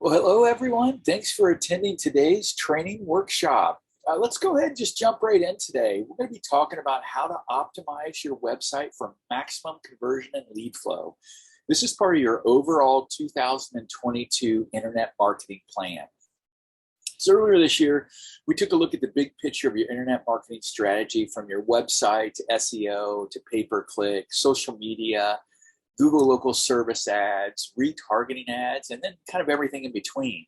Well, hello, everyone. Thanks for attending today's training workshop. Let's go ahead and just jump right in today. We're going to be talking about how to optimize your website for maximum conversion and lead flow. This is part of your overall 2022 internet marketing plan. So earlier this year, we took a look at the big picture of your internet marketing strategy from your website to SEO to pay-per-click, social media, Google local service ads, retargeting ads, and then kind of everything in between.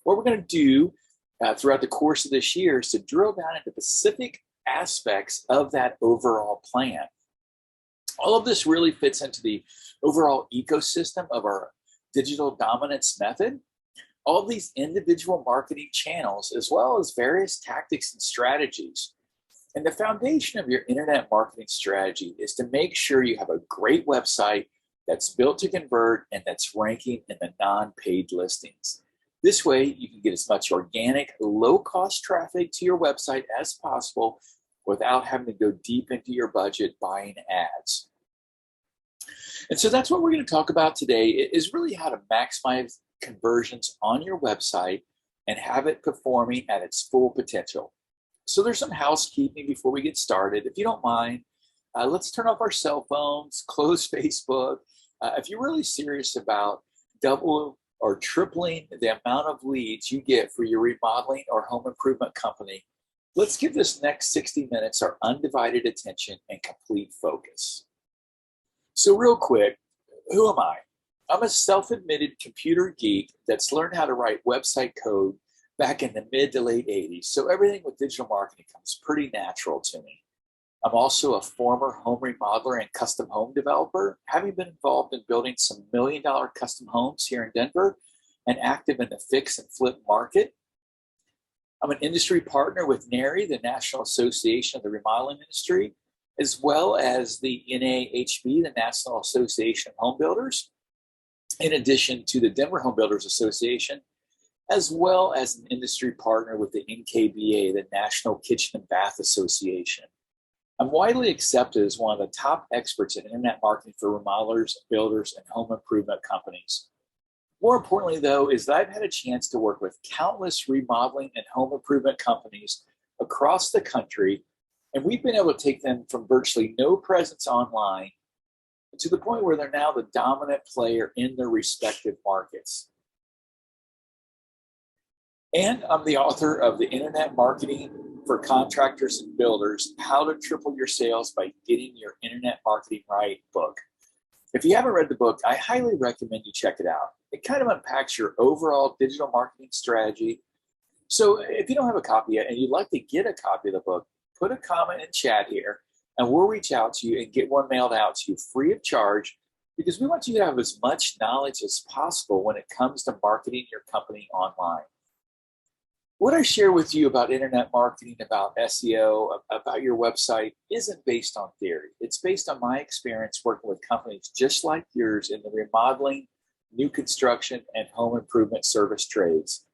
What we're going to do throughout the course of this year is to drill down into specific aspects of that overall plan. All of this really fits into the overall ecosystem of our digital dominance method. All of these individual marketing channels, as well as various tactics and strategies. And the foundation of your internet marketing strategy is to make sure you have a great website that's built to convert and that's ranking in the non-paid listings. This way, you can get as much organic, low-cost traffic to your website as possible without having to go deep into your budget buying ads. And so that's what we're going to talk about today, is really how to maximize conversions on your website and have it performing at its full potential. So there's some housekeeping before we get started. If you don't mind, let's turn off our cell phones, close Facebook. If you're really serious about double or tripling the amount of leads you get for your remodeling or home improvement company, let's give this next 60 minutes our undivided attention and complete focus. So real quick, who am I? I'm a self-admitted computer geek that's learned how to write website code back in the mid to late 80s. So everything with digital marketing comes pretty natural to me. I'm also a former home remodeler and custom home developer, having been involved in building some million-dollar custom homes here in Denver and active in the fix and flip market. I'm an industry partner with NARI, the National Association of the Remodeling Industry, as well as the NAHB, the National Association of Home Builders, in addition to the Denver Home Builders Association, as well as an industry partner with the NKBA, the National Kitchen and Bath Association. I'm widely accepted as one of the top experts in internet marketing for remodelers, builders, and home improvement companies. More importantly, though, is that I've had a chance to work with countless remodeling and home improvement companies across the country, and we've been able to take them from virtually no presence online to the point where they're now the dominant player in their respective markets. And I'm the author of the Internet Marketing for Contractors and Builders, How to Triple Your Sales by Getting Your Internet Marketing Right book. If you haven't read the book, I highly recommend you check it out. It kind of unpacks your overall digital marketing strategy. So if you don't have a copy yet and you'd like to get a copy of the book, put a comment in chat here and we'll reach out to you and get one mailed out to you free of charge, because we want you to have as much knowledge as possible when it comes to marketing your company online. What I share with you about internet marketing, about SEO, about your website isn't based on theory. It's based on my experience working with companies just like yours in the remodeling, new construction, and home improvement service trades.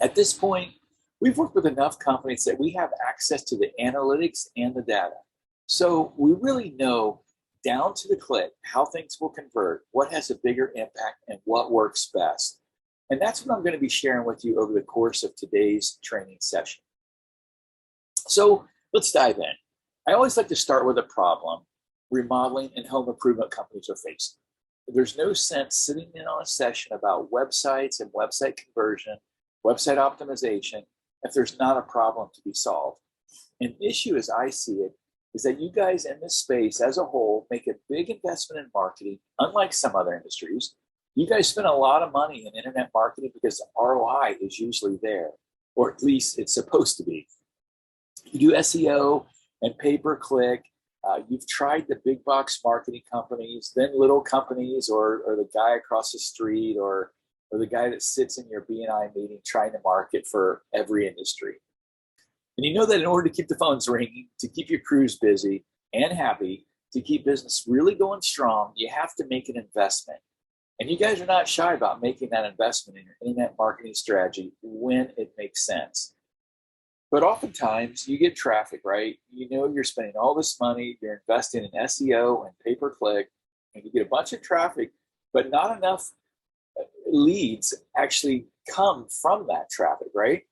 At this point, we've worked with enough companies that we have access to the analytics and the data. So we really know down to the click how things will convert, what has a bigger impact, and what works best. And that's what I'm going to be sharing with you over the course of today's training session. So let's dive in. I always like to start with a problem remodeling and home improvement companies are facing. There's no sense sitting in on a session about websites and website conversion, website optimization, if there's not a problem to be solved. An issue as I see it is that you guys in this space as a whole make a big investment in marketing, unlike some other industries. You guys spend a lot of money in internet marketing because the ROI is usually there, or at least it's supposed to be. You do SEO and pay-per-click. You've tried the big box marketing companies, then little companies, or the guy across the street, or the guy that sits in your B&I meeting trying to market for every industry. And you know that in order to keep the phones ringing, to keep your crews busy and happy, to keep business really going strong, you have to make an investment. And you guys are not shy about making that investment in your internet marketing strategy when it makes sense. But oftentimes you get traffic, right? You know you're spending all this money, you're investing in SEO and pay-per-click, and you get a bunch of traffic, but not enough leads actually come from that traffic, right?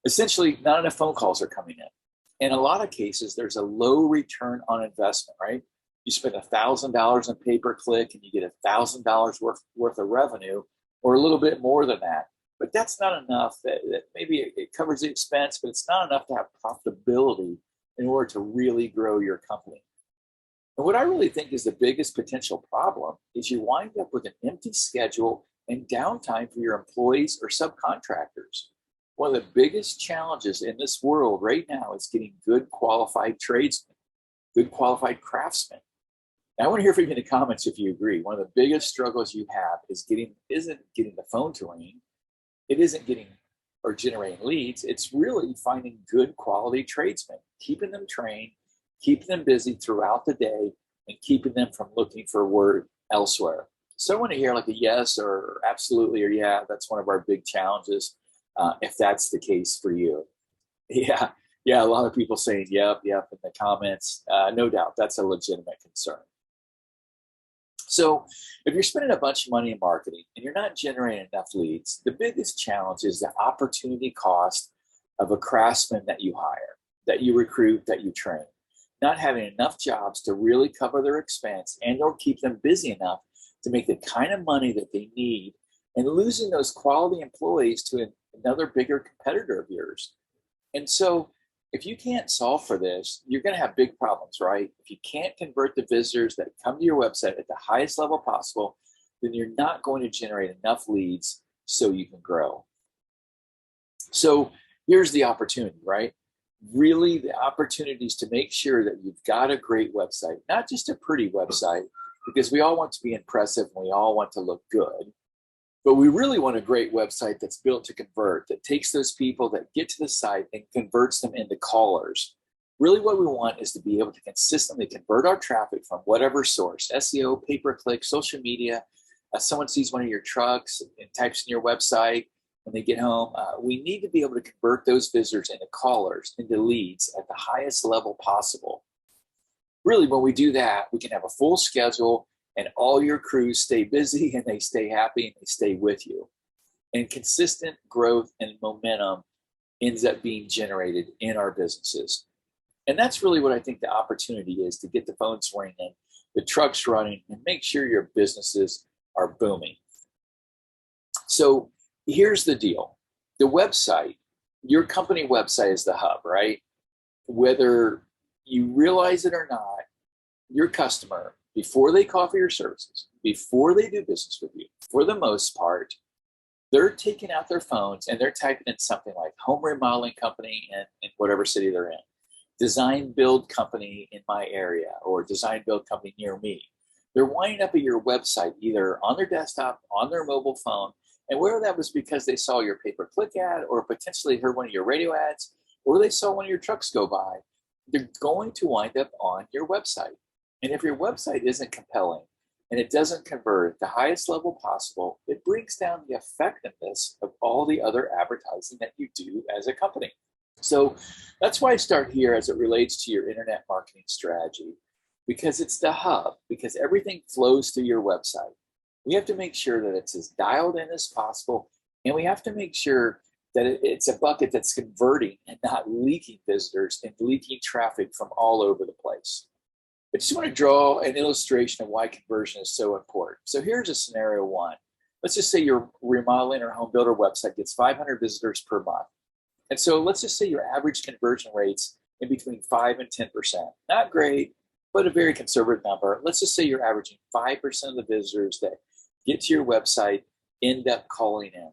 Essentially, not enough phone calls are coming in. In a lot of cases, there's a low return on investment, right? You spend $1,000 on pay-per-click and you get $1,000 worth of revenue, or a little bit more than that. But that's not enough. That maybe it covers the expense, but it's not enough to have profitability in order to really grow your company. And what I really think is the biggest potential problem is you wind up with an empty schedule and downtime for your employees or subcontractors. One of the biggest challenges in this world right now is getting good qualified tradesmen, good qualified craftsmen. Now, I want to hear from you in the comments if you agree. One of the biggest struggles you have isn't getting the phone to ring. It isn't getting or generating leads. It's really finding good quality tradesmen, keeping them trained, keeping them busy throughout the day, and keeping them from looking for work elsewhere. So I want to hear like a yes or absolutely or yeah, that's one of our big challenges, if that's the case for you. Yeah, a lot of people saying yep in the comments. No doubt, that's a legitimate concern. So if you're spending a bunch of money in marketing and you're not generating enough leads, the biggest challenge is the opportunity cost of a craftsman that you hire, that you recruit, that you train. Not having enough jobs to really cover their expense and or keep them busy enough to make the kind of money that they need, and losing those quality employees to another bigger competitor of yours. And so if you can't solve for this, you're going to have big problems, right? If you can't convert the visitors that come to your website at the highest level possible, then you're not going to generate enough leads so you can grow. So here's the opportunity, right? Really, the opportunities to make sure that you've got a great website, not just a pretty website, because we all want to be impressive and we all want to look good. But we really want a great website that's built to convert, that takes those people that get to the site and converts them into callers. Really what we want is to be able to consistently convert our traffic from whatever source, SEO, pay-per-click, social media. Someone sees one of your trucks and types in your website when they get home. We need to be able to convert those visitors into callers, into leads at the highest level possible. Really, when we do that, we can have a full schedule and all your crews stay busy and they stay happy and they stay with you. And consistent growth and momentum ends up being generated in our businesses. And that's really what I think the opportunity is, to get the phones ringing, the trucks running, and make sure your businesses are booming. So here's the deal. The website, your company website is the hub, right? Whether you realize it or not, your customer, before they call for your services, before they do business with you, for the most part, they're taking out their phones and they're typing in something like home remodeling company in whatever city they're in, design build company in my area, or design build company near me. They're winding up at your website either on their desktop, on their mobile phone, and whether that was because they saw your pay-per-click ad or potentially heard one of your radio ads, or they saw one of your trucks go by, they're going to wind up on your website. And if your website isn't compelling and it doesn't convert at the highest level possible, it brings down the effectiveness of all the other advertising that you do as a company. So that's why I start here as it relates to your internet marketing strategy, because it's the hub, because everything flows through your website. We have to make sure that it's as dialed in as possible, and we have to make sure that it's a bucket that's converting and not leaking visitors and leaking traffic from all over the place. I just want to draw an illustration of why conversion is so important. So here's a scenario one. Let's just say your remodeling or home builder website gets 500 visitors per month. And so let's just say your average conversion rate's in between 5 and 10%. Not great, but a very conservative number. Let's just say you're averaging 5% of the visitors that get to your website end up calling in.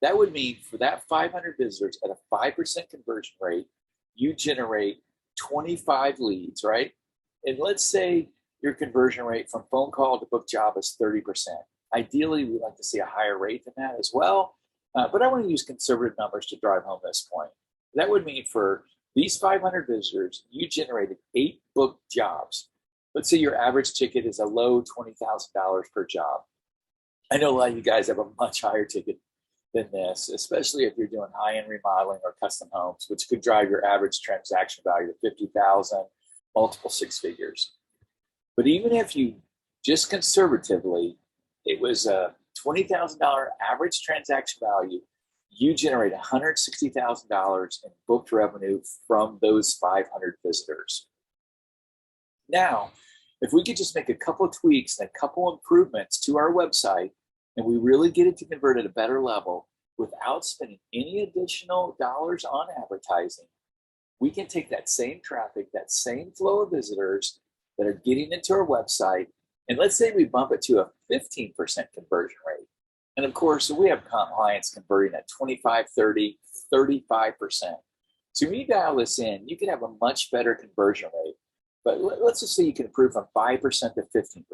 That would mean for that 500 visitors at a 5% conversion rate, you generate 25 leads, right? And let's say your conversion rate from phone call to book job is 30%. Ideally, we'd like to see a higher rate than that as well. But I want to use conservative numbers to drive home this point. That would mean for these 500 visitors, you generated 8 booked jobs. Let's say your average ticket is a low $20,000 per job. I know a lot of you guys have a much higher ticket than this, especially if you're doing high-end remodeling or custom homes, which could drive your average transaction value to $50,000, multiple 6 figures. But even if you just conservatively it was a $20,000 average transaction value. You generate $160,000 in booked revenue from those 500 visitors. Now, if we could just make a couple of tweaks and a couple improvements to our website, and we really get it to convert at a better level without spending any additional dollars on advertising, we can take that same traffic, that same flow of visitors that are getting into our website, and let's say we bump it to a 15% conversion rate. And of course, we have clients converting at 25, 30, 35%. So when you dial this in, you can have a much better conversion rate. But let's just say you can improve from 5% to 15%.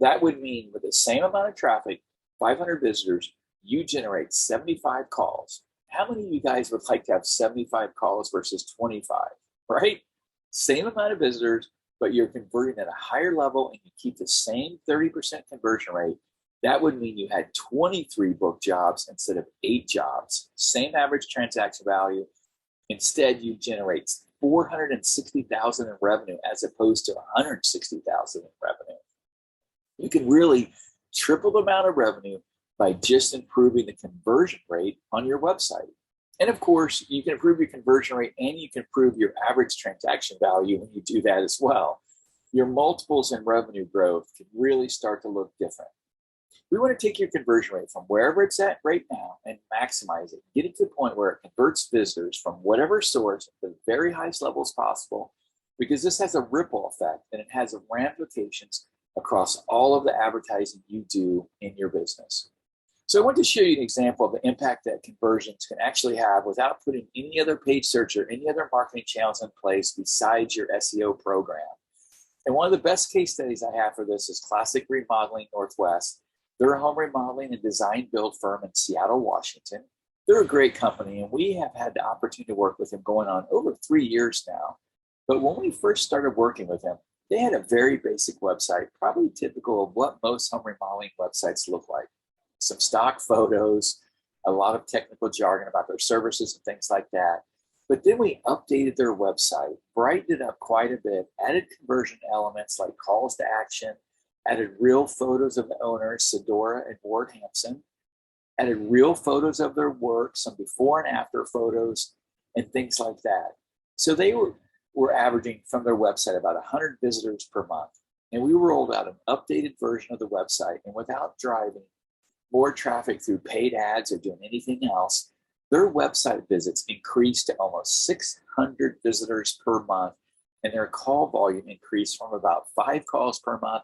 That would mean with the same amount of traffic, 500 visitors, you generate 75 calls. How many of you guys would like to have 75 calls versus 25, right? Same amount of visitors, but you're converting at a higher level and you keep the same 30% conversion rate. That would mean you had 23 booked jobs instead of 8 jobs. Same average transaction value. Instead, you generate $460,000 in revenue as opposed to $160,000 in revenue. You can really triple the amount of revenue by just improving the conversion rate on your website. And of course, you can improve your conversion rate and you can improve your average transaction value when you do that as well. Your multiples in revenue growth can really start to look different. We want to take your conversion rate from wherever it's at right now and maximize it. Get it to the point where it converts visitors from whatever source at the very highest levels possible, because this has a ripple effect and it has ramifications across all of the advertising you do in your business. So I want to show you an example of the impact that conversions can actually have without putting any other page search or any other marketing channels in place besides your SEO program. And one of the best case studies I have for this is Classic Remodeling Northwest. They're a home remodeling and design build firm in Seattle, Washington. They're a great company, and we have had the opportunity to work with them going on over 3 years now. But when we first started working with them, they had a very basic website, probably typical of what most home remodeling websites look like. Some stock photos, a lot of technical jargon about their services and things like that. But then we updated their website, brightened it up quite a bit, added conversion elements like calls to action, added real photos of the owners, Sedora and Ward Hampson, added real photos of their work, some before and after photos, and things like that. So they were averaging from their website about 100 visitors per month. And we rolled out an updated version of the website, and without driving more traffic through paid ads or doing anything else, their website visits increased to almost 600 visitors per month, and their call volume increased from about 5 calls per month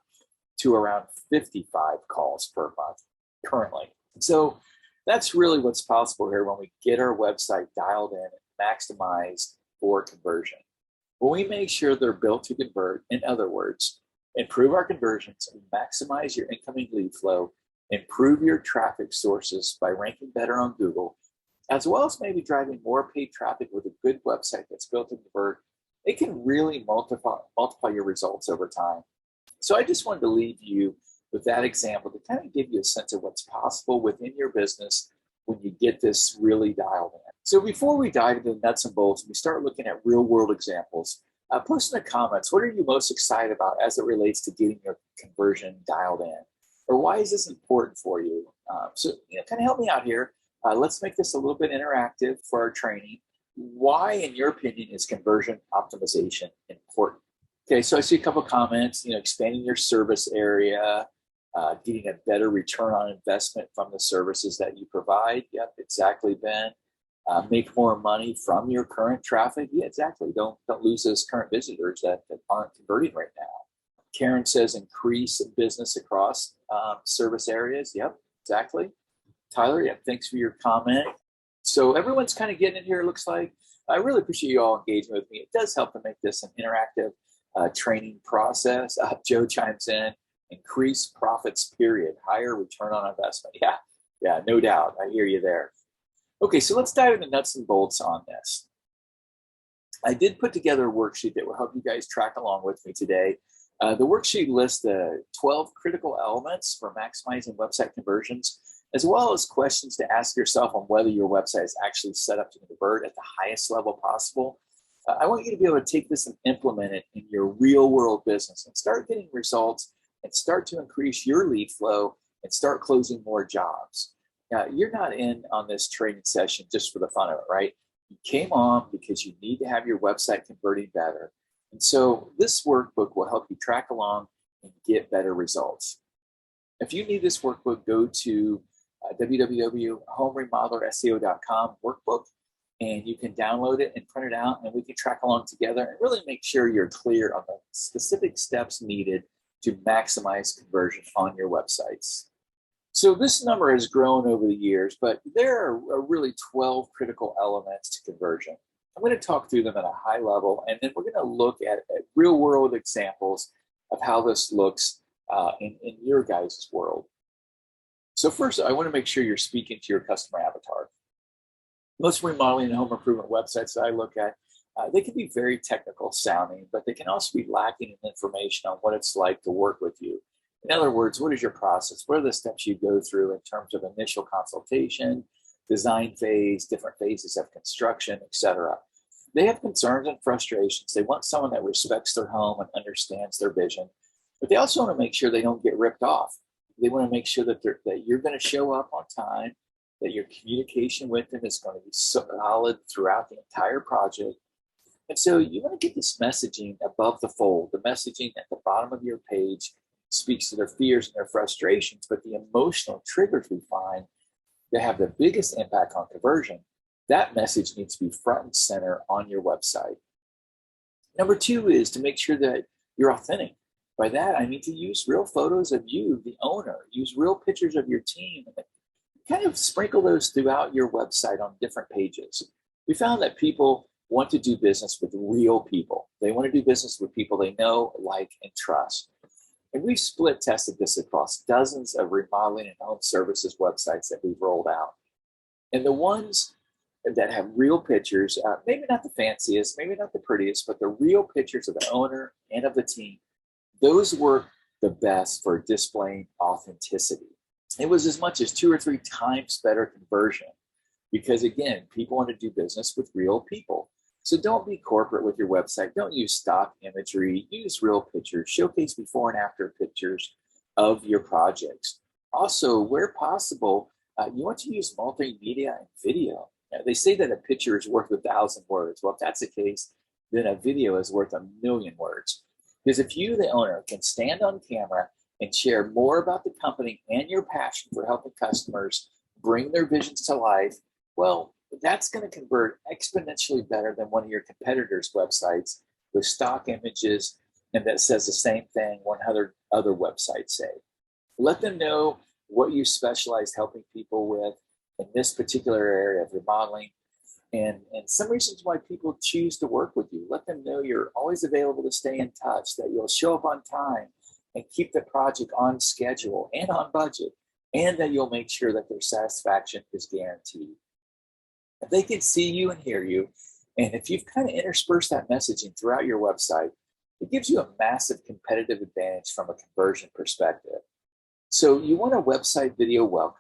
to around 55 calls per month currently. So that's really what's possible here when we get our website dialed in and maximized for conversion. When we make sure they're built to convert, in other words, improve our conversions and maximize your incoming lead flow, improve your traffic sources by ranking better on Google, as well as maybe driving more paid traffic with a good website that's built to convert, it can really multiply your results over time. So I just wanted to leave you with that example to kind of give you a sense of what's possible within your business when you get this really dialed in. So before we dive into the nuts and bolts and we start looking at real world examples, post in the comments, what are you most excited about as it relates to getting your conversion dialed in? Or why is this important for you? So kind of help me out here. Let's make this a little bit interactive for our training. Why, in your opinion, is conversion optimization important? Okay, so I see a couple of comments, expanding your service area, getting a better return on investment from the services that you provide. Yep, exactly, Ben. Make more money from your current traffic. Yeah, exactly. Don't lose those current visitors that aren't converting right now. Karen says increase business across service areas. Yep, exactly. Tyler, yeah, thanks for your comment. So everyone's kind of getting in here, it looks like. I really appreciate you all engaging with me. It does help to make this an interactive training process. Joe chimes in, increase profits, period. Higher return on investment. Yeah, no doubt. I hear you there. Okay, so let's dive into nuts and bolts on this. I did put together a worksheet that will help you guys track along with me today. The worksheet lists the 12 critical elements for maximizing website conversions, as well as questions to ask yourself on whether your website is actually set up to convert at the highest level possible. I want you to be able to take this and implement it in your real world business and start getting results and start to increase your lead flow and start closing more jobs. Now, you're not in on this training session just for the fun of it, right? You came on because you need to have your website converting better. And so this workbook will help you track along and get better results. If you need this workbook, go to www.homeremodellerseo.com workbook, and you can download it and print it out, and we can track along together and really make sure you're clear on the specific steps needed to maximize conversion on your websites. So this number has grown over the years, but there are really 12 critical elements to conversion. I'm going to talk through them at a high level, and then we're going to look at real world examples of how this looks in your guys' world. So first, I want to make sure you're speaking to your customer avatar. Most remodeling and home improvement websites that I look at, they can be very technical sounding, but they can also be lacking in information on what it's like to work with you. In other words, what is your process? What are the steps you go through in terms of initial consultation, design phase, different phases of construction, etc.? They have concerns and frustrations. They want someone that respects their home and understands their vision, but they also want to make sure they don't get ripped off. They want to make sure that you're going to show up on time, that your communication with them is going to be solid throughout the entire project. And so you want to get this messaging above the fold. The messaging at the bottom of your page speaks to their fears and their frustrations, but the emotional triggers we find that have the biggest impact on conversion, that message needs to be front and center on your website. Number two is to make sure that you're authentic. By that, I mean to use real photos of you, the owner, use real pictures of your team, and kind of sprinkle those throughout your website on different pages. We found that people want to do business with real people. They want to do business with people they know, like, and trust. And we've split tested this across dozens of remodeling and home services websites that we've rolled out. And the ones that have real pictures, maybe not the fanciest, maybe not the prettiest, but the real pictures of the owner and of the team, those work the best for displaying authenticity. It was as much as 2 or 3 times better conversion because, again, people want to do business with real people. So don't be corporate with your website. Don't use stock imagery. Use real pictures. Showcase before and after pictures of your projects. Also, where possible, you want to use multimedia and video. They say that a picture is worth 1,000 words. Well, if that's the case, then a video is worth 1,000,000 words. Because if you, the owner, can stand on camera and share more about the company and your passion for helping customers bring their visions to life, well, that's going to convert exponentially better than one of your competitors' websites with stock images and that says the same thing 100 other websites say. Let them know what you specialize helping people with in this particular area of remodeling and some reasons why people choose to work with you. Let them know you're always available to stay in touch, that you'll show up on time and keep the project on schedule and on budget, and that you'll make sure that their satisfaction is guaranteed. If they can see you and hear you, and if you've kind of interspersed that messaging throughout your website, it gives you a massive competitive advantage from a conversion perspective. So you want a website video welcome.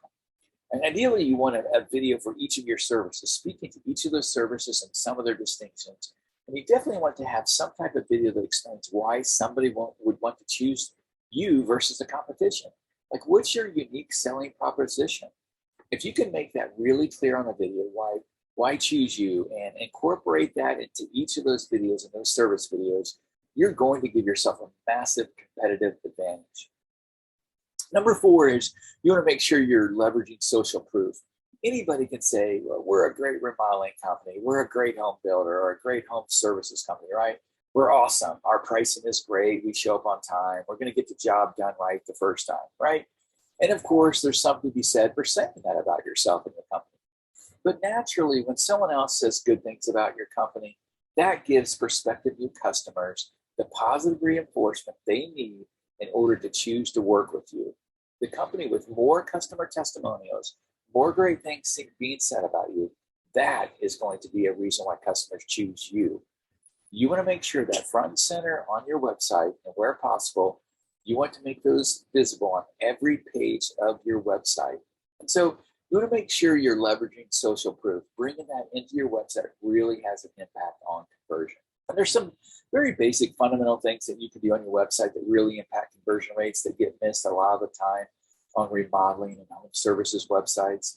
And ideally, you want a video for each of your services, speaking to each of those services and some of their distinctions. And you definitely want to have some type of video that explains why somebody would want to choose you versus the competition. Like, what's your unique selling proposition? If you can make that really clear on a video, why choose you, and incorporate that into each of those videos and those service videos, you're going to give yourself a massive competitive advantage. Number 4 is you want to make sure you're leveraging social proof. Anybody can say, well, we're a great remodeling company, we're a great home builder, or a great home services company, right? We're awesome. Our pricing is great. We show up on time. We're going to get the job done right the first time, right? And of course, there's something to be said for saying that about yourself and your company. But naturally, when someone else says good things about your company, that gives prospective new customers the positive reinforcement they need in order to choose to work with you. The company with more customer testimonials, more great things being said about you, that is going to be a reason why customers choose you. You want to make sure that front and center on your website, and where possible, you want to make those visible on every page of your website. And so you want to make sure you're leveraging social proof. Bringing that into your website really has an impact on conversion. And there's some very basic fundamental things that you can do on your website that really impact conversion rates that get missed a lot of the time. on remodeling and home services websites.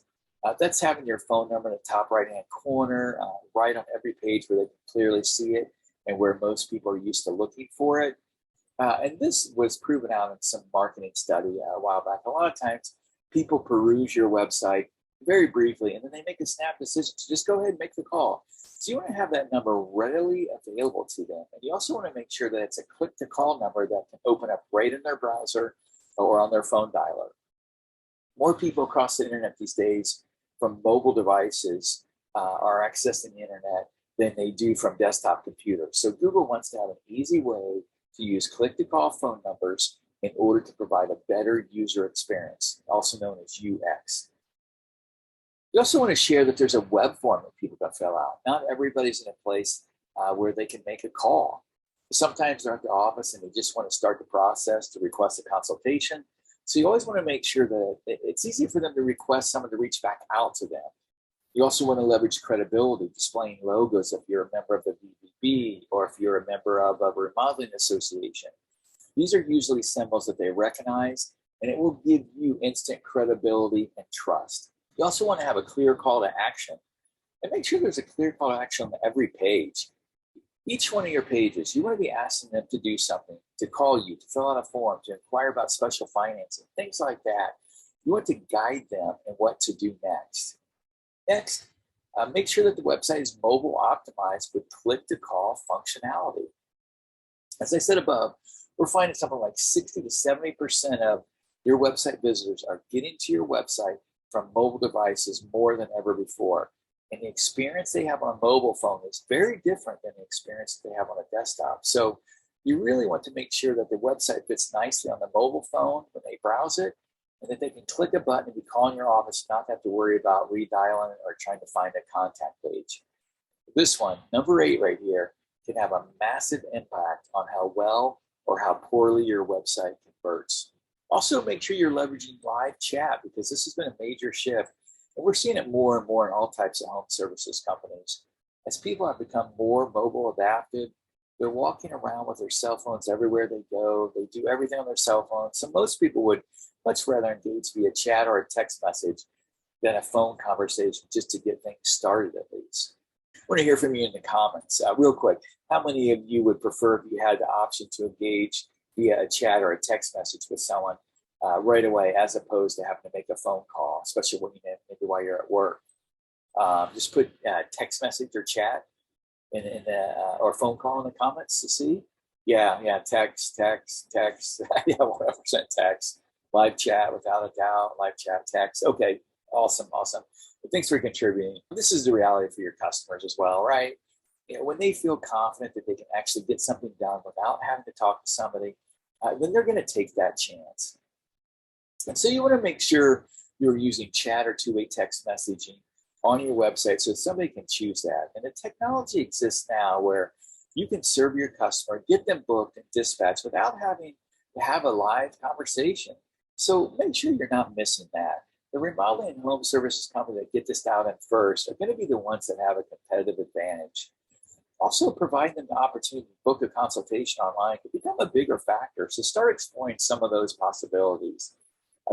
That's having your phone number in the top right-hand corner, right on every page where they can clearly see it and where most people are used to looking for it. And this was proven out in some marketing study a while back. A lot of times people peruse your website very briefly, and then they make a snap decision to just go ahead and make the call. So you want to have that number readily available to them. And you also want to make sure that it's a click-to-call number that can open up right in their browser or on their phone dialer. More people across the internet these days from mobile devices are accessing the internet than they do from desktop computers. So Google wants to have an easy way to use click-to-call phone numbers in order to provide a better user experience, also known as UX. You also want to share that there's a web form that people can fill out. Not everybody's in a place where they can make a call. Sometimes they're at the office and they just want to start the process to request a consultation. So you always want to make sure that it's easy for them to request someone to reach back out to them. You also want to leverage credibility, displaying logos if you're a member of the VBB or if you're a member of a remodeling association. These are usually symbols that they recognize, and it will give you instant credibility and trust. You also want to have a clear call to action, and make sure there's a clear call to action on every page. Each one of your pages, you want to be asking them to do something, to call you, to fill out a form, to inquire about special financing, things like that. You want to guide them in what to do next. Next, make sure that the website is mobile optimized with click-to-call functionality. As I said above, we're finding something like 60 to 70% of your website visitors are getting to your website from mobile devices more than ever before. And the experience they have on a mobile phone is very different than the experience that they have on a desktop. So you really want to make sure that the website fits nicely on the mobile phone when they browse it, and that they can click a button and be calling your office, not have to worry about redialing or trying to find a contact page. This one, number 8 right here, can have a massive impact on how well or how poorly your website converts. Also, make sure you're leveraging live chat, because this has been a major shift. And we're seeing it more and more in all types of home services companies. As people have become more mobile adapted, they're walking around with their cell phones everywhere they go. They do everything on their cell phones. So most people would much rather engage via chat or a text message than a phone conversation, just to get things started at least. I want to hear from you in the comments. Real quick, how many of you would prefer if you had the option to engage via a chat or a text message with someone right away, as opposed to having to make a phone call, especially when maybe while you're at work? Just put text message or chat or phone call in the comments to see. Yeah, text. Yeah, 100% text. Live chat, without a doubt. Live chat, text. Okay, awesome. But thanks for contributing. This is the reality for your customers as well, right? When they feel confident that they can actually get something done without having to talk to somebody, then they're going to take that chance. And so you want to make sure you're using chat or two-way text messaging on your website so somebody can choose that. And the technology exists now where you can serve your customer, get them booked and dispatched without having to have a live conversation. So make sure you're not missing that. The remodeling and home services companies that get this out in first are going to be the ones that have a competitive advantage. Also, providing them the opportunity to book a consultation online could become a bigger factor. So start exploring some of those possibilities.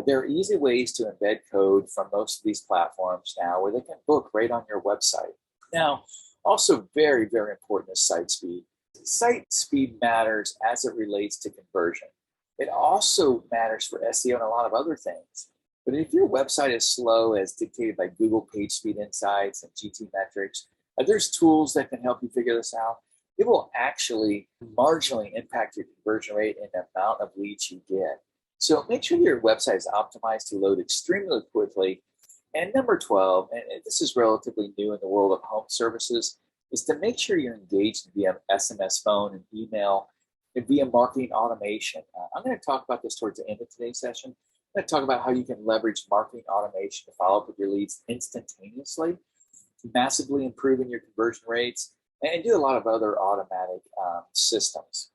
There are easy ways to embed code from most of these platforms now where they can book right on your website. Now, also very, very important is site speed. Site speed matters as it relates to conversion. It also matters for SEO and a lot of other things. But if your website is slow, as dictated by Google PageSpeed Insights and GTmetrix, there's tools that can help you figure this out. It will actually marginally impact your conversion rate and the amount of leads you get. So make sure your website is optimized to load extremely quickly. And number 12, and this is relatively new in the world of home services, is to make sure you're engaged via SMS phone and email and via marketing automation. I'm going to talk about this towards the end of today's session. I'm going to talk about how you can leverage marketing automation to follow up with your leads instantaneously, massively improving your conversion rates, and do a lot of other automatic systems.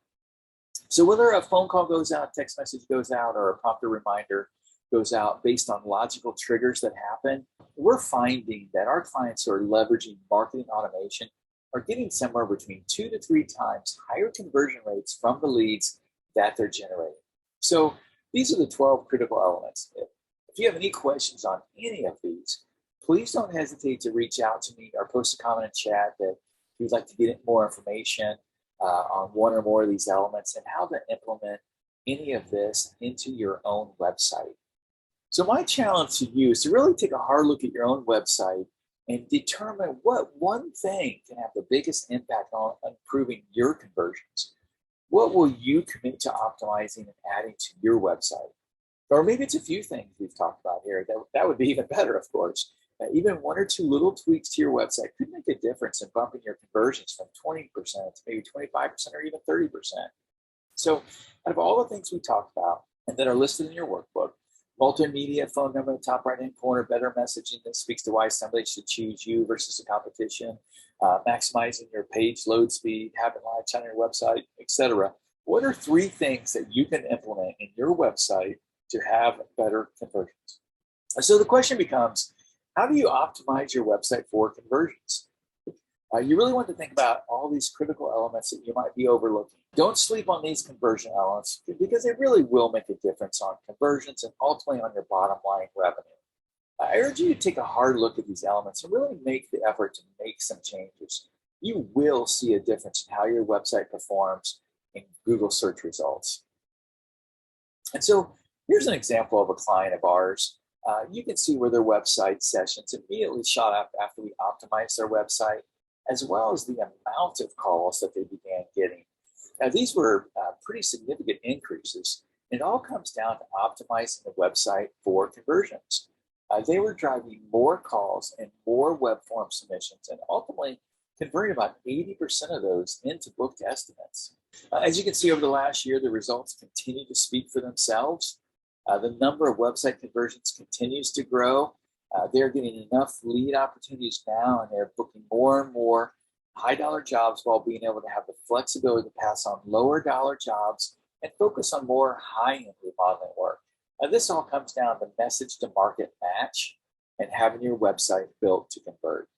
So whether a phone call goes out, text message goes out, or a prompter reminder goes out based on logical triggers that happen, we're finding that our clients who are leveraging marketing automation are getting somewhere between 2 to 3 times higher conversion rates from the leads that they're generating. So these are the 12 critical elements. If you have any questions on any of these, please don't hesitate to reach out to me or post a comment in chat that you'd like to get more information on one or more of these elements and how to implement any of this into your own website. So my challenge to you is to really take a hard look at your own website and determine what one thing can have the biggest impact on improving your conversions. What will you commit to optimizing and adding to your website? Or maybe it's a few things we've talked about here. That would be even better, of course. Even one or two little tweaks to your website could make a difference in bumping your conversions from 20% to maybe 25% or even 30%. So out of all the things we talked about and that are listed in your workbook, multimedia, phone number in the top right-hand corner, better messaging that speaks to why somebody should choose you versus the competition, maximizing your page load speed, having live chat on your website, etc. What are 3 things that you can implement in your website to have better conversions? So the question becomes, how do you optimize your website for conversions? You really want to think about all these critical elements that you might be overlooking. Don't sleep on these conversion elements because they really will make a difference on conversions and ultimately on your bottom line revenue. I urge you to take a hard look at these elements and really make the effort to make some changes. You will see a difference in how your website performs in Google search results. And so here's an example of a client of ours. You can see where their website sessions immediately shot up after we optimized their website, as well as the amount of calls that they began getting. Now, these were pretty significant increases. It all comes down to optimizing the website for conversions. They were driving more calls and more web form submissions, and ultimately converting about 80% of those into booked estimates. As you can see over the last year, the results continue to speak for themselves. The number of website conversions continues to grow. They're getting enough lead opportunities now, and they're booking more and more high dollar jobs while being able to have the flexibility to pass on lower dollar jobs and focus on more high-end remodeling work. Now, this all comes down to message to market match and having your website built to convert.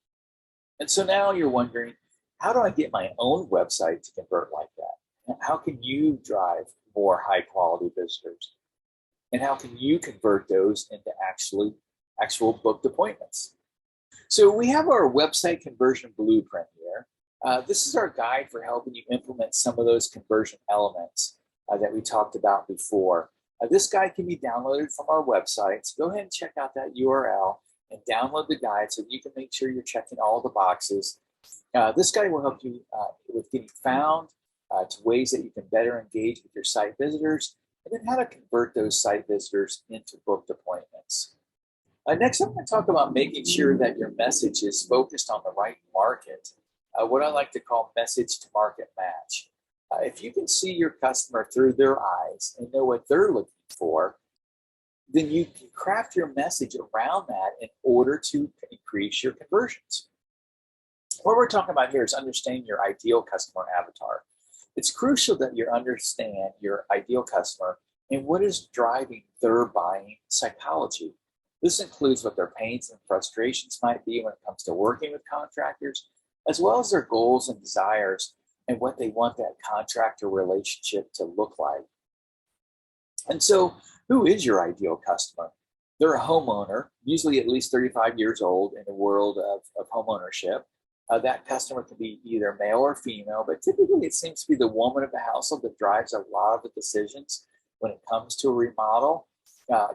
And so now you're wondering, how do I get my own website to convert like that? How can you drive more high quality visitors? And how can you convert those into actual booked appointments? So we have our website conversion blueprint here. This is our guide for helping you implement some of those conversion elements that we talked about before. This guide can be downloaded from our website. So go ahead and check out that URL and download the guide so you can make sure you're checking all the boxes. This guide will help you with getting found, to ways that you can better engage with your site visitors, and then how to convert those site visitors into booked appointments. Next, I'm going to talk about making sure that your message is focused on the right market, what I like to call message to market match. If you can see your customer through their eyes and know what they're looking for, then you can craft your message around that in order to increase your conversions. What we're talking about here is understanding your ideal customer avatar. It's crucial that you understand your ideal customer and what is driving their buying psychology. This includes what their pains and frustrations might be when it comes to working with contractors, as well as their goals and desires and what they want that contractor relationship to look like. And so, who is your ideal customer? They're a homeowner, usually at least 35 years old in the world of homeownership. That customer can be either male or female, but typically it seems to be the woman of the household that drives a lot of the decisions when it comes to a remodel.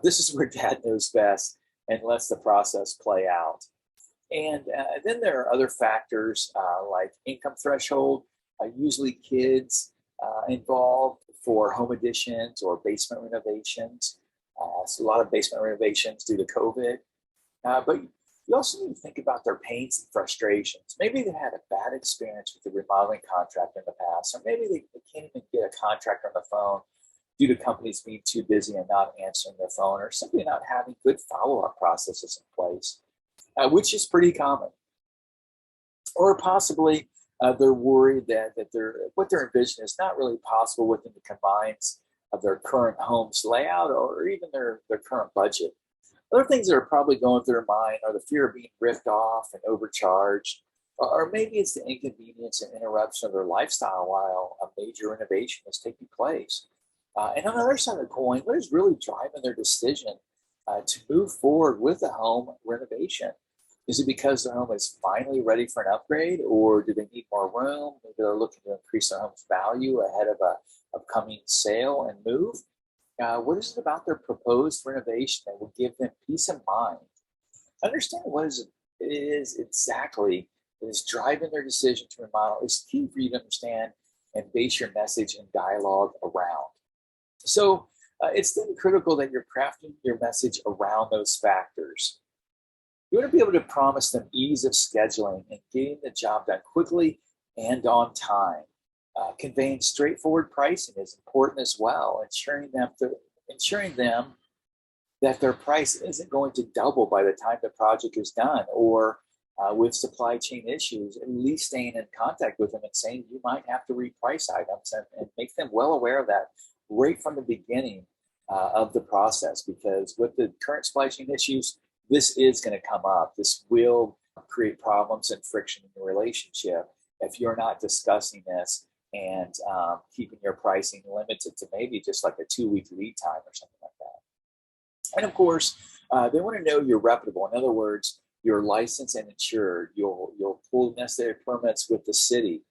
This is where dad knows best and lets the process play out. And then there are other factors like income threshold, usually kids involved for home additions or basement renovations. So a lot of basement renovations due to COVID. But you also need to think about their pains and frustrations. Maybe they had a bad experience with the remodeling contractor in the past, or maybe they can't even get a contractor on the phone due to companies being too busy and not answering their phone, or simply not having good follow-up processes in place, which is pretty common. Or possibly they're worried that what they're envisioning is not really possible within the confines of their current home's layout or even their current budget. Other things that are probably going through their mind are the fear of being ripped off and overcharged, or maybe it's the inconvenience and interruption of their lifestyle while a major renovation is taking place. And on the other side of the coin, what is really driving their decision to move forward with a home renovation? Is it because the home is finally ready for an upgrade, or do they need more room? Maybe they're looking to increase their home's value ahead of a upcoming sale and move. What is it about their proposed renovation that will give them peace of mind? Understand what it is exactly that is driving their decision to remodel is key for you to understand and base your message and dialogue around. So it's then critical that you're crafting your message around those factors. You want to be able to promise them ease of scheduling and getting the job done quickly and on time. Conveying straightforward pricing is important as well, ensuring them that their price isn't going to double by the time the project is done, or with supply chain issues, at least staying in contact with them and saying you might have to reprice items, and make them well aware of that right from the beginning of the process, because with the current supply chain issues, this is going to come up. This will create problems and friction in the relationship if you're not discussing this and keeping your pricing limited to maybe just like a 2-week lead time or something like that. And of course, they want to know you're reputable. In other words, you're licensed and insured. You'll pull necessary permits with the city,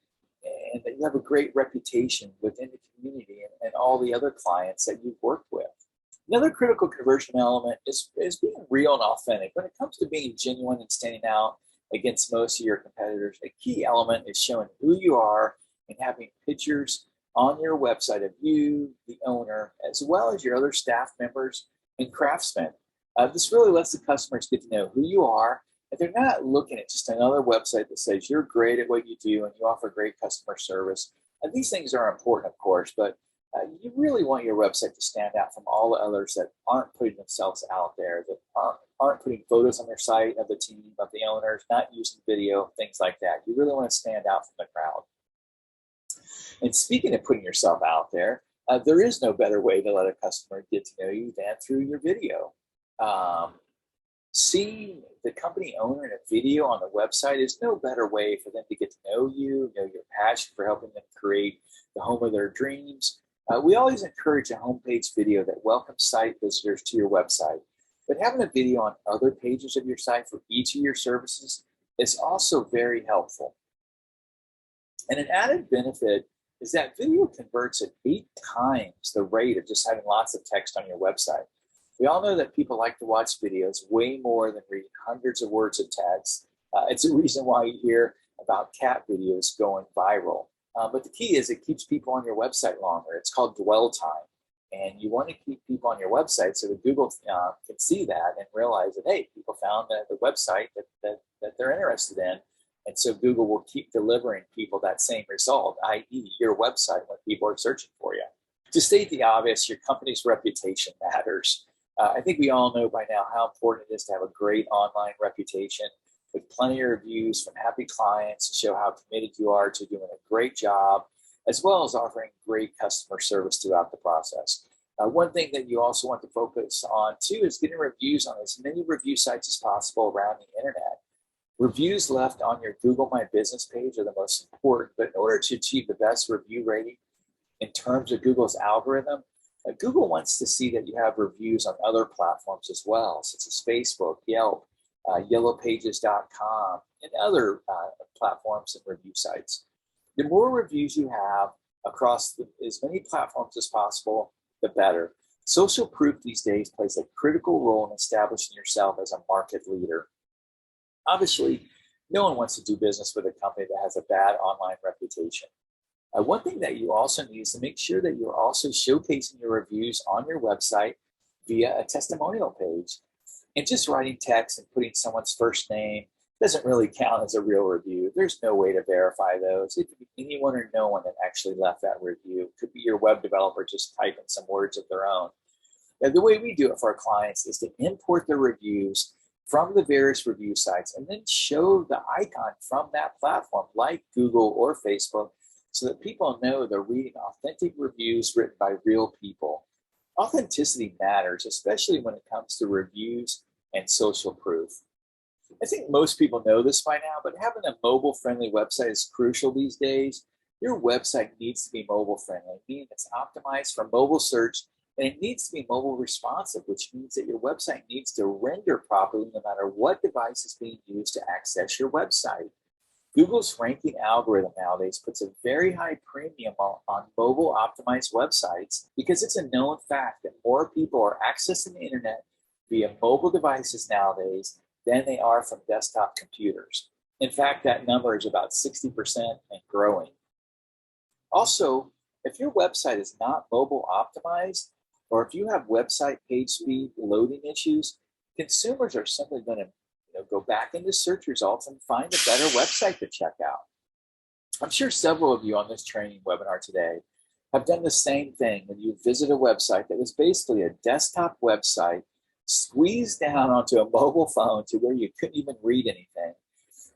and that you have a great reputation within the community and all the other clients that you've worked with. Another critical conversion element is being real and authentic. When it comes to being genuine and standing out against most of your competitors, a key element is showing who you are and having pictures on your website of you, the owner, as well as your other staff members and craftsmen. This really lets the customers get to know who you are, and they're not looking at just another website that says you're great at what you do and you offer great customer service. And these things are important, of course, but you really want your website to stand out from all the others that aren't putting themselves out there, that aren't putting photos on their site of the team, of the owners, not using video, things like that. You really want to stand out from the crowd. And speaking of putting yourself out there, there is no better way to let a customer get to know you than through your video. Seeing the company owner in a video on the website is no better way for them to get to know you, know your passion for helping them create the home of their dreams. We always encourage a homepage video that welcomes site visitors to your website, but having a video on other pages of your site for each of your services is also very helpful. And an added benefit is that video converts at 8 times the rate of just having lots of text on your website. We all know that people like to watch videos way more than reading hundreds of words of text. It's a reason why you hear about cat videos going viral. But the key is it keeps people on your website longer. It's called dwell time. And you want to keep people on your website so that Google can see that and realize that, hey, people found the website that they're interested in. And so Google will keep delivering people that same result, i.e. your website, when people are searching for you. To state the obvious, your company's reputation matters. I think we all know by now how important it is to have a great online reputation with plenty of reviews from happy clients to show how committed you are to doing a great job, as well as offering great customer service throughout the process. One thing that you also want to focus on too is getting reviews on as many review sites as possible around the internet. Reviews left on your Google My Business page are the most important, but in order to achieve the best review rating in terms of Google's algorithm, Google wants to see that you have reviews on other platforms as well, such as Facebook, Yelp, yellowpages.com, and other platforms and review sites. The more reviews you have across as many platforms as possible, the better. Social proof these days plays a critical role in establishing yourself as a market leader. Obviously, no one wants to do business with a company that has a bad online reputation. One thing that you also need is to make sure that you're also showcasing your reviews on your website via a testimonial page. And just writing text and putting someone's first name doesn't really count as a real review. There's no way to verify those. It could be anyone or no one that actually left that review. It could be your web developer just typing some words of their own. Now, the way we do it for our clients is to import the reviews from the various review sites and then show the icon from that platform like Google or Facebook so that people know they're reading authentic reviews written by real people. Authenticity matters, especially when it comes to reviews and social proof. I think most people know this by now, but having a mobile-friendly website is crucial these days. Your website needs to be mobile-friendly, meaning it's optimized for mobile search And it needs to be mobile responsive, which means that your website needs to render properly no matter what device is being used to access your website. Google's ranking algorithm nowadays puts a very high premium on mobile optimized websites because it's a known fact that more people are accessing the internet via mobile devices nowadays than they are from desktop computers. In fact, that number is about 60% and growing. Also, if your website is not mobile optimized, or if you have website page speed loading issues, consumers are simply going to go back into search results and find a better website to check out. I'm sure several of you on this training webinar today have done the same thing when you visit a website that was basically a desktop website squeezed down onto a mobile phone to where you couldn't even read anything.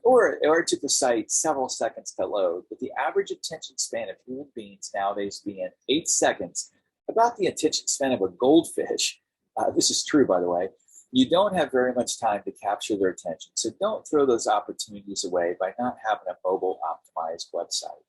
Or it took the site several seconds to load, with the average attention span of human beings nowadays being 8 seconds, about the attention span of a goldfish. This is true, by the way. You don't have very much time to capture their attention, so don't throw those opportunities away by not having a mobile optimized website.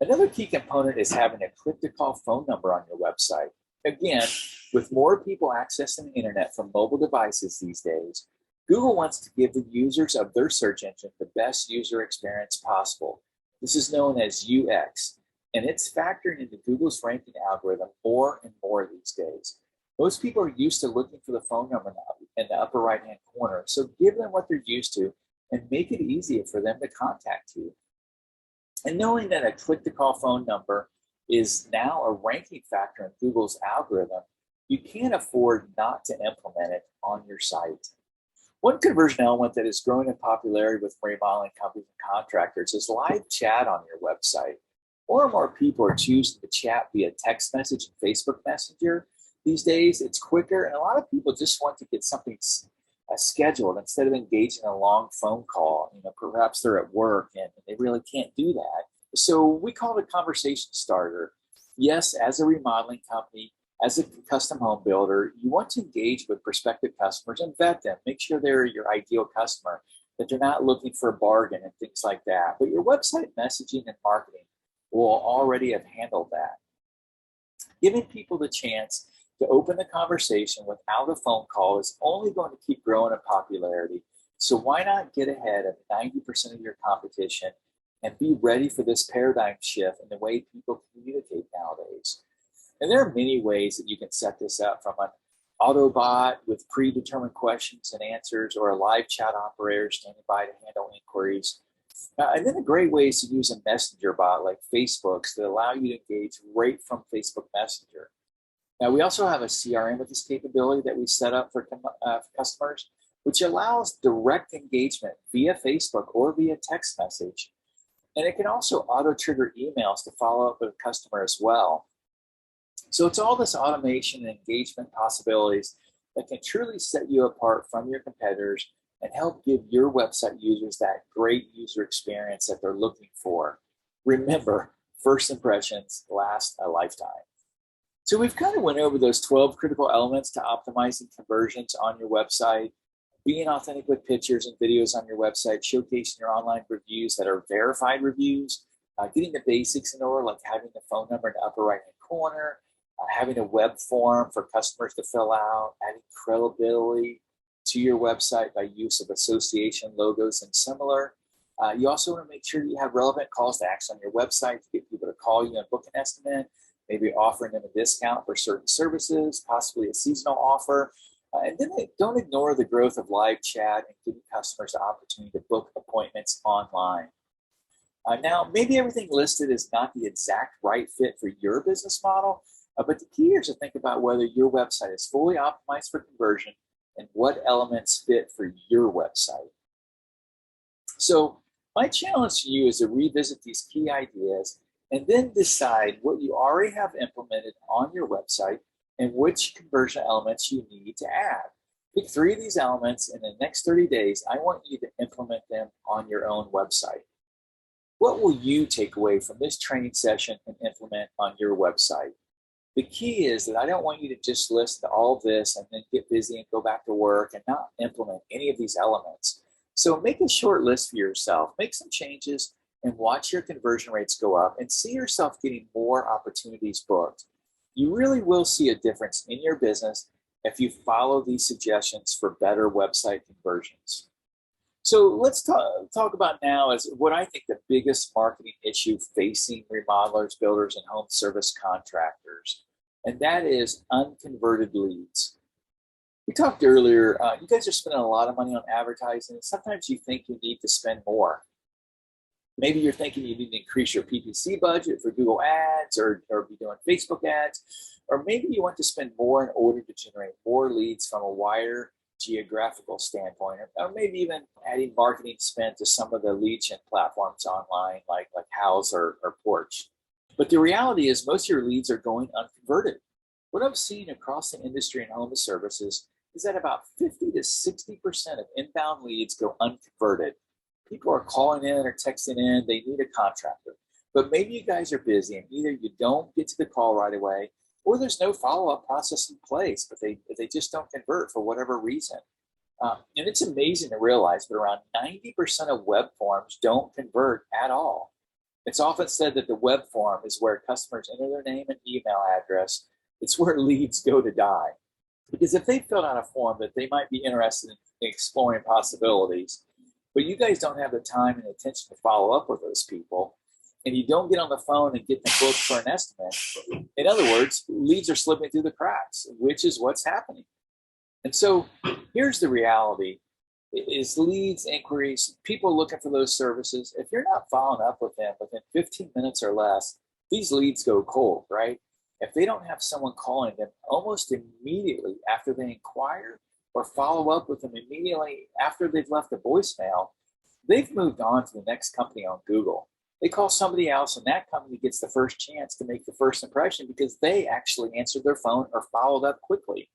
Another key component is having a click-to-call phone number on your website. Again, with more people accessing the internet from mobile devices these days, Google wants to give the users of their search engine the best user experience possible. This is known as UX, and it's factoring into Google's ranking algorithm more and more these days. Most people are used to looking for the phone number in the upper right-hand corner, so give them what they're used to and make it easier for them to contact you. And knowing that a click-to-call phone number is now a ranking factor in Google's algorithm, you can't afford not to implement it on your site. One conversion element that is growing in popularity with remodeling companies and contractors is live chat on your website. More and more people are choosing to chat via text message and Facebook Messenger. These days, it's quicker, and a lot of people just want to get something scheduled instead of engaging in a long phone call. Perhaps they're at work and they really can't do that. So we call it a conversation starter. Yes, as a remodeling company, as a custom home builder, you want to engage with prospective customers and vet them. Make sure they're your ideal customer, that they're not looking for a bargain and things like that. But your website messaging and marketing will already have handled that. Giving people the chance to open the conversation without a phone call is only going to keep growing in popularity. So why not get ahead of 90% of your competition and be ready for this paradigm shift in the way people communicate nowadays? And there are many ways that you can set this up, from an Autobot with predetermined questions and answers, or a live chat operator standing by to handle inquiries. And then a great way is to use a messenger bot like Facebook's that allow you to engage right from Facebook Messenger. Now, we also have a CRM with this capability that we set up for customers, which allows direct engagement via Facebook or via text message. And it can also auto-trigger emails to follow up with a customer as well. So it's all this automation and engagement possibilities that can truly set you apart from your competitors and help give your website users that great user experience that they're looking for. Remember, first impressions last a lifetime. So we've kind of went over those 12 critical elements to optimizing conversions on your website: being authentic with pictures and videos on your website, showcasing your online reviews that are verified reviews, getting the basics in order, like having the phone number in the upper right-hand corner, having a web form for customers to fill out, adding credibility to your website by use of association logos and similar. You also want to make sure that you have relevant calls to action on your website to get people to call you and book an estimate, maybe offering them a discount for certain services, possibly a seasonal offer. And then don't ignore the growth of live chat and giving customers the opportunity to book appointments online. Now, maybe everything listed is not the exact right fit for your business model, but the key here is to think about whether your website is fully optimized for conversion and what elements fit for your website. So my challenge to you is to revisit these key ideas and then decide what you already have implemented on your website and which conversion elements you need to add. Pick 3 of these elements, and in the next 30 days, I want you to implement them on your own website. What will you take away from this training session and implement on your website? The key is that I don't want you to just list all of this and then get busy and go back to work and not implement any of these elements. So make a short list for yourself, make some changes, and watch your conversion rates go up and see yourself getting more opportunities booked. You really will see a difference in your business if you follow these suggestions for better website conversions. So let's talk about now is what I think the biggest marketing issue facing remodelers, builders, and home service contractors, and that is unconverted leads. We talked earlier, you guys are spending a lot of money on advertising, and sometimes you think you need to spend more. Maybe you're thinking you need to increase your PPC budget for Google Ads or be doing Facebook ads, or maybe you want to spend more in order to generate more leads from a wider geographical standpoint, or maybe even adding marketing spend to some of the lead gen platforms online like House or Porch. But the reality is most of your leads are going unconverted. What I've seen across the industry in home services is that about 50 to 60% of inbound leads go unconverted. People are calling in or texting in, they need a contractor. But maybe you guys are busy and either you don't get to the call right away or there's no follow-up process in place, but they just don't convert for whatever reason. And it's amazing to realize, but around 90% of web forms don't convert at all. It's often said that the web form is where customers enter their name and email address. It's where leads go to die. Because if they filled out a form that they might be interested in exploring possibilities, but you guys don't have the time and attention to follow up with those people, and you don't get on the phone and get them booked for an estimate, in other words, leads are slipping through the cracks, which is what's happening. And so here's the reality, is leads, inquiries, people looking for those services, if you're not following up with them within 15 minutes or less, these leads go cold, right? If they don't have someone calling them almost immediately after they inquire or follow up with them immediately after they've left a voicemail, they've moved on to the next company on Google. They call somebody else and that company gets the first chance to make the first impression because they actually answered their phone or followed up quickly.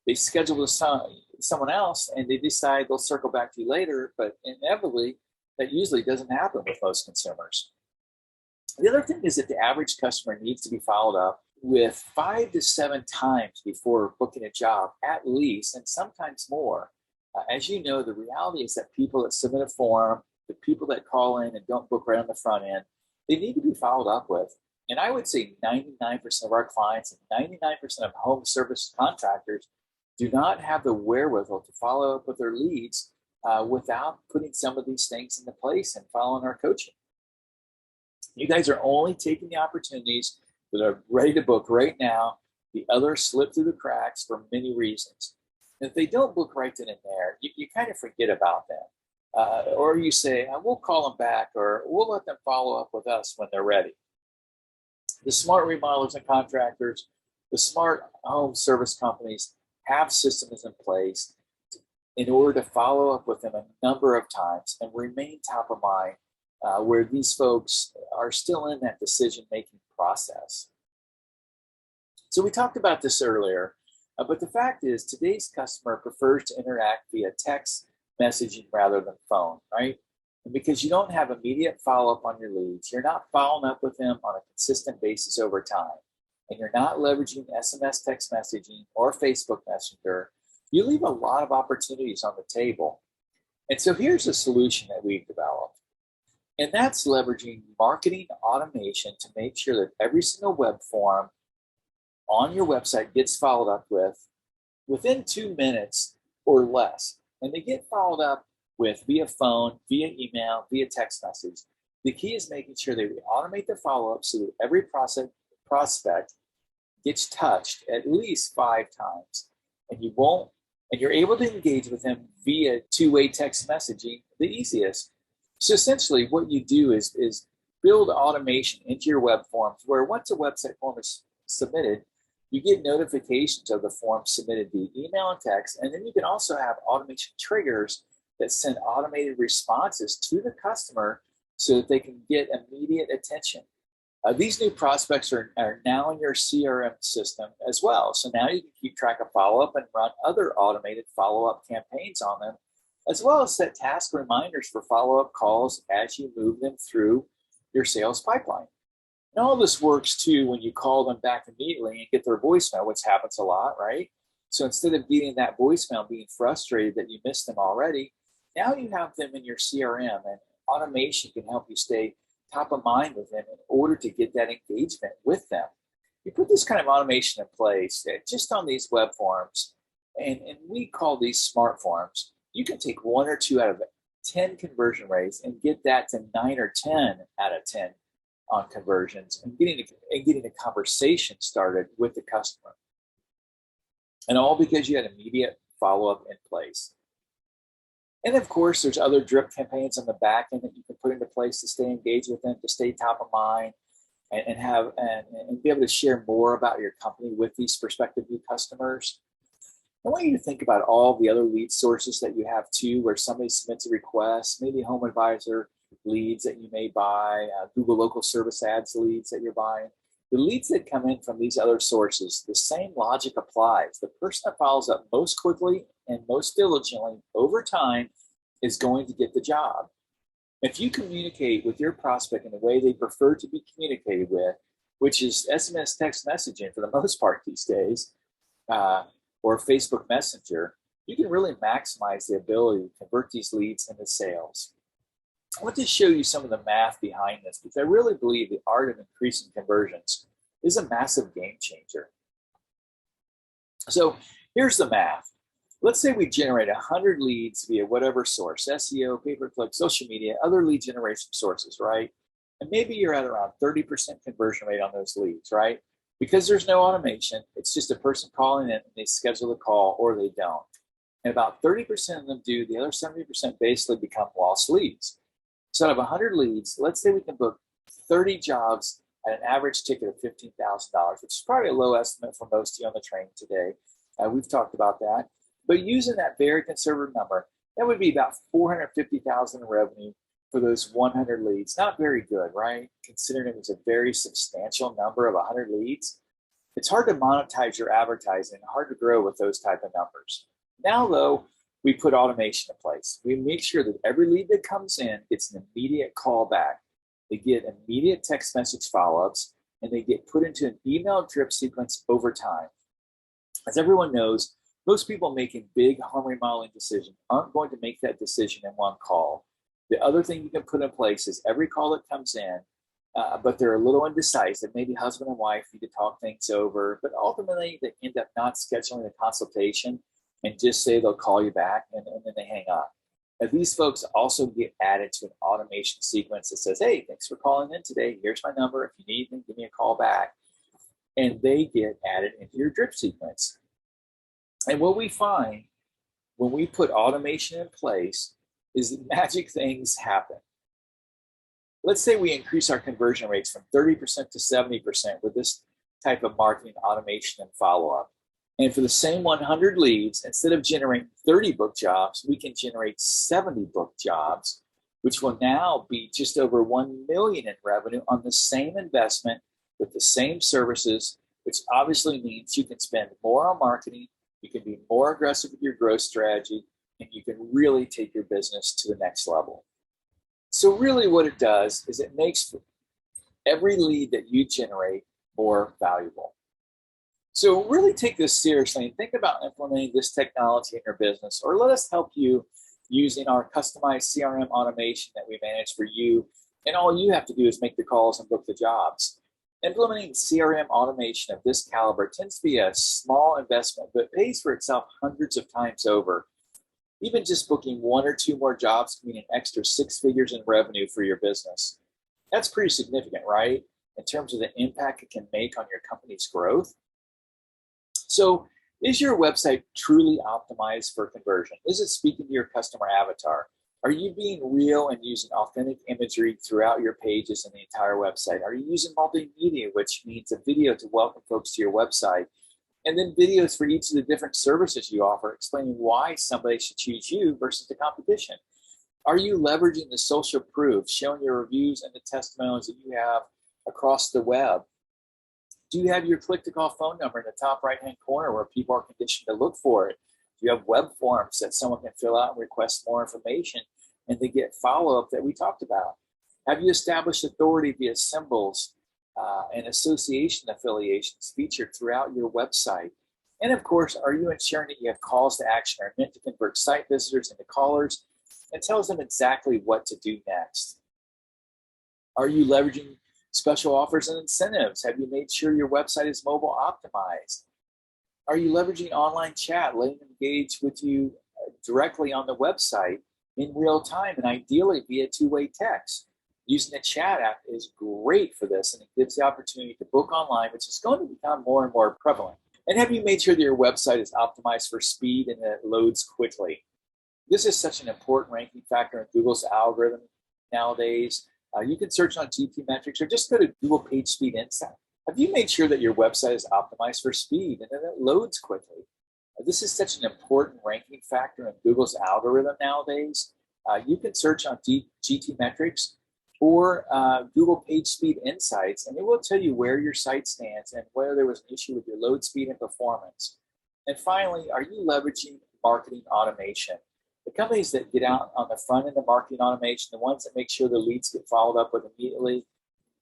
They schedule with someone else and they decide they'll circle back to you later, but inevitably that usually doesn't happen with most consumers. The other thing is that the average customer needs to be followed up with 5 to 7 times before booking a job, at least, and sometimes more. As you know, the reality is that people that submit a form, the people that call in and don't book right on the front end, they need to be followed up with. And I would say 99% of our clients and 99% of home service contractors do not have the wherewithal to follow up with their leads without putting some of these things into place and following our coaching. You guys are only taking the opportunities that are ready to book right now. The others slip through the cracks for many reasons. And if they don't book right then and there, you kind of forget about them. Or you say, we'll call them back, or we'll let them follow up with us when they're ready. The smart remodelers and contractors, the smart home service companies have systems in place in order to follow up with them a number of times and remain top of mind where these folks are still in that decision-making process. So we talked about this earlier, but the fact is today's customer prefers to interact via text messaging rather than phone, right? And because you don't have immediate follow-up on your leads, you're not following up with them on a consistent basis over time, and you're not leveraging SMS text messaging or Facebook Messenger, you leave a lot of opportunities on the table. And so here's a solution that we've developed. And that's leveraging marketing automation to make sure that every single web form on your website gets followed up with within 2 minutes or less. And they get followed up with via phone, via email, via text message. The key is making sure that we automate the follow-up so that every prospect gets touched at least 5 times. And you're able to engage with them via two-way text messaging, the easiest. So essentially what you do is build automation into your web forms where once a website form is submitted, you get notifications of the form submitted via email and text, and then you can also have automation triggers that send automated responses to the customer so that they can get immediate attention. These new prospects are now in your CRM system as well. So now you can keep track of follow-up and run other automated follow-up campaigns on them, as well as set task reminders for follow-up calls as you move them through your sales pipeline. And all this works too when you call them back immediately and get their voicemail, which happens a lot, right? So instead of getting that voicemail being frustrated that you missed them already, now you have them in your CRM, and automation can help you stay top of mind with them in order to get that engagement with them. you put this kind of automation in place just on these web forms, and we call these smart forms. You can take 1 or 2 out of 10 conversion rates and get that to 9 or 10 out of 10 on conversions, and getting a conversation started with the customer. And all because you had immediate follow-up in place. And of course, there's other drip campaigns on the back end that you can put into place to stay engaged with them, to stay top of mind, and be able to share more about your company with these prospective new customers. I want you to think about all the other lead sources that you have too, where somebody submits a request, maybe Home Advisor leads that you may buy, Google Local Service Ads leads that you're buying. The leads that come in from these other sources, the same logic applies. The person that follows up most quickly and most diligently over time is going to get the job. If you communicate with your prospect in the way they prefer to be communicated with, which is SMS text messaging for the most part these days, or Facebook Messenger, you can really maximize the ability to convert these leads into sales. I want to show you some of the math behind this, because I really believe the art of increasing conversions is a massive game changer. So here's the math. Let's say we generate 100 leads via whatever source, SEO, pay-per-click, social media, other lead generation sources, right? And maybe you're at around 30% conversion rate on those leads, right? Because there's no automation, it's just a person calling in and they schedule the call or they don't. And about 30% of them do, the other 70% basically become lost leads. So out of 100 leads, let's say we can book 30 jobs at an average ticket of $15,000, which is probably a low estimate for most of you on the training today. We've talked about that. But using that very conservative number, that would be about $450,000 in revenue for those 100 leads. Not very good, right? Considering it was a very substantial number of 100 leads. It's hard to monetize your advertising, hard to grow with those type of numbers. Now, though, we put automation in place. We make sure that every lead that comes in gets an immediate call back. They get immediate text message follow-ups, and they get put into an email drip sequence over time. As everyone knows, most people making big home remodeling decisions aren't going to make that decision in one call. The other thing you can put in place is every call that comes in, but they're a little indecisive. Maybe husband and wife need to talk things over, but ultimately they end up not scheduling a consultation and just say they'll call you back, and then they hang up. Now, these folks also get added to an automation sequence that says, hey, thanks for calling in today. Here's my number. If you need anything, give me a call back. And they get added into your drip sequence. And what we find when we put automation in place is that magic things happen. Let's say we increase our conversion rates from 30% to 70% with this type of marketing automation and follow-up. And for the same 100 leads, instead of generating 30 book jobs, we can generate 70 book jobs, which will now be just over $1 million in revenue on the same investment with the same services, which obviously means you can spend more on marketing, you can be more aggressive with your growth strategy, and you can really take your business to the next level. So really what it does is it makes every lead that you generate more valuable. So really take this seriously and think about implementing this technology in your business, or let us help you using our customized CRM automation that we manage for you. And all you have to do is make the calls and book the jobs. Implementing CRM automation of this caliber tends to be a small investment, but pays for itself hundreds of times over. Even just booking 1 or 2 more jobs can mean an extra 6 figures in revenue for your business. That's pretty significant, right? In terms of the impact it can make on your company's growth. So is your website truly optimized for conversion? Is it speaking to your customer avatar? Are you being real and using authentic imagery throughout your pages and the entire website? Are you using multimedia, which means a video to welcome folks to your website? And then videos for each of the different services you offer, explaining why somebody should choose you versus the competition. Are you leveraging the social proof, showing your reviews and the testimonials that you have across the web? Do you have your click-to-call phone number in the top right-hand corner where people are conditioned to look for it? Do you have web forms that someone can fill out and request more information, and they get follow-up that we talked about? Have you established authority via symbols and association affiliations featured throughout your website? And of course, are you ensuring that you have calls to action that are meant to convert site visitors into callers and tells them exactly what to do next? Are you leveraging Special offers and incentives. Have you made sure your website is mobile optimized? Are you leveraging online chat, letting them engage with you directly on the website in real time and ideally via two-way text? Using the chat app is great for this, and it gives the opportunity to book online, which is going to become more and more prevalent. And have you made sure that your website is optimized for speed and that it loads quickly? This is such an important ranking factor in Google's algorithm nowadays. You can search on GT metrics or just go to Google PageSpeed Insight. Have you made sure that your website is optimized for speed and that it loads quickly? This is such an important ranking factor in Google's algorithm nowadays. You can search on GT metrics or Google PageSpeed Insights, and it will tell you where your site stands and whether there was an issue with your load speed and performance. And finally, are you leveraging marketing automation? The companies that get out on the front end of marketing automation, the ones that make sure the leads get followed up with immediately,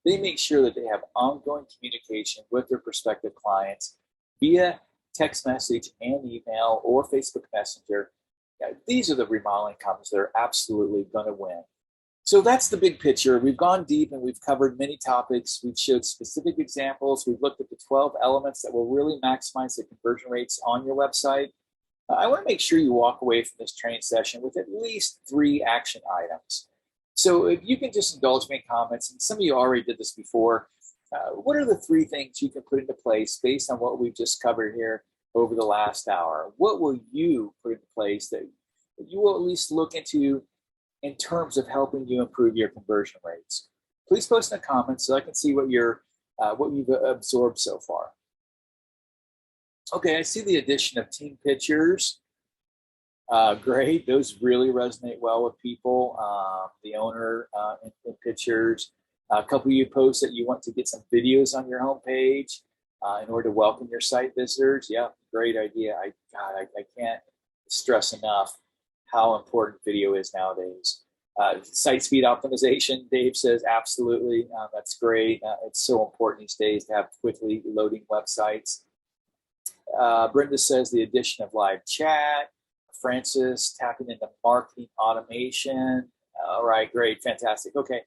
they make sure that they have ongoing communication with their prospective clients via text message and email or Facebook Messenger. These are the remodeling companies that are absolutely going to win. So that's the big picture. We've gone deep and we've covered many topics. We've showed specific examples. We've looked at the 12 elements that will really maximize the conversion rates on your website. I want to make sure you walk away from this training session with at least 3 action items. So if you can just indulge me in comments, and some of you already did this before, what are the 3 things you can put into place based on what we've just covered here over the last hour? What will you put into place that you will at least look into in terms of helping you improve your conversion rates? Please post in the comments so I can see what you've absorbed so far. Okay, I see the addition of team pictures. Great, those really resonate well with people. The owner in pictures. A couple of you posts that you want to get some videos on your homepage in order to welcome your site visitors. Yeah, great idea. I can't stress enough how important video is nowadays. Site speed optimization, Dave says, absolutely. That's great. It's so important these days to have quickly loading websites. Brenda says the addition of live chat. Francis tapping into marketing automation. All right, great, fantastic. Okay,